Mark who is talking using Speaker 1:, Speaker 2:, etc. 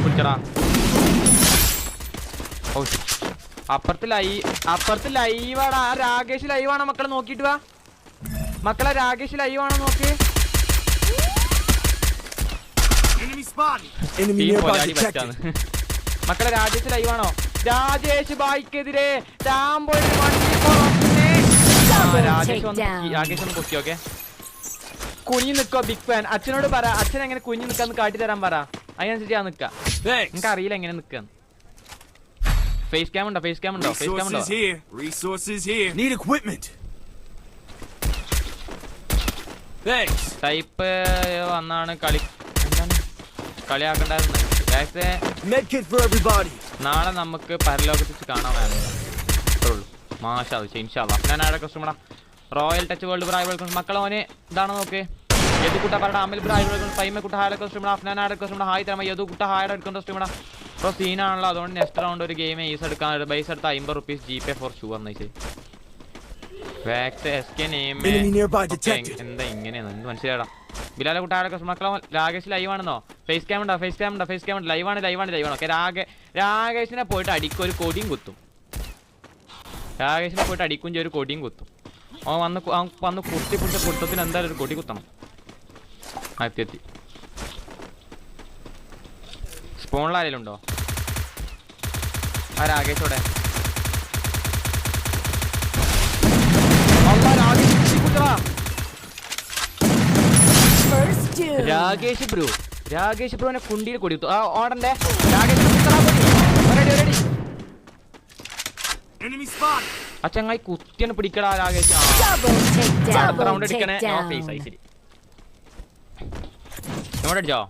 Speaker 1: പിടിച്ചടാ. അപ്പുറത്ത് ലൈവാടാ. രാകേഷ് ലൈവാണോ മക്കളെ? നോക്കിട്ട് വാ മക്കളെ. രാകേഷ് ലൈവാണോ നോക്ക്. മക്കളെ രാജേഷ് ലൈവാണോ? രാജേഷ് ബായിക്കെതിരെ രാജേഷ് ഒന്ന് പൊക്കി. ഓക്കെ, കുഞ്ഞു നിക്കോ ബിഗ് ഫാൻ. അച്ഛനോട് പറ, അച്ഛൻ എങ്ങനെ കുഞ്ഞു നിക്കാന്ന് കാട്ടി തരാൻ പറ. അതിനനുസരിച്ച് ഞാൻ നിക്കാം. എനിക്ക് അറിയില്ല എങ്ങനെ നിക്കാന്ന്. ഫേസ് ക്യാം ഉണ്ടോ? ടൈപ്പ് വന്നാണ് കളിയാക്കണ്ടായിരുന്നു. നാളെ നമുക്ക് പരലോകത്ത് വെച്ച് കാണാൻ വേണം. മാഷാ ഇൻഷാല്ലാ. ഞാൻ ആടെ കസ്റ്റമറാ. റോയൽ ടച്ച് വേൾഡ് ബ്രായ് വെൽക്കം മക്കളെ. ഓനെ ഇതാണ് നോക്ക്. യദുക്കുട്ട പറ അമിൽ ബ്രായ് വെൽക്കം. പൈമക്കുട്ട ഹായ് കസ്റ്റമറാ. അഫ്നാൻ ആടെ കസ്റ്റമറാ. ഹായ് തരമ. യദുക്കുട്ട ഹായ് എടുക്കുന്ന കസ്റ്റമറാ. ഇപ്പോൾ സീനാണല്ലോ, അതുകൊണ്ട് നെക്സ്റ്റ് റൗണ്ട് ഒരു ഗെയിം ഈസ് എടുക്കാൻ. ബൈസ് എടുത്ത 50 rupees GPay for sure. Nice. എന്താ ഇങ്ങനെയാണ് എന്ത് മനസ്സിലാടാ. ബിലാലെ കുട്ടാടെ മക്കളെ. രാകേഷ് ലൈവാണെന്നോ? ഫേസ് ക്യാം ഉണ്ടോ? ലൈവാണ്. ഓക്കെ, രാകേഷിനെ പോയിട്ട് അടിക്കും, ഒരു കൊടിയും കുത്തും. രാകേഷിനെ പോയിട്ട് അടിക്കും ഒരു കൊടിയും കുത്തും. അവൻ വന്ന് കുത്തി പിടിച്ച കുട്ടത്തിന് എന്തായാലും ഒരു കൊടി കുത്തണം. എത്തി. സ്പോണിൽ ആരെങ്കിലും ഉണ്ടോ? ആ രാകേഷോടെ. രാകേഷ് ബ്രോനെ കുണ്ടിയിൽ കൊടുത്തു. ആ ഓടണ്ടേ ആ ചങ്ങായി കുത്തിയാണ് പിടിക്കടാ രാകേഷ്. റൗണ്ട് അടിക്കണേ. ശരി, ഇങ്ങോട്ട് അടിച്ചോ.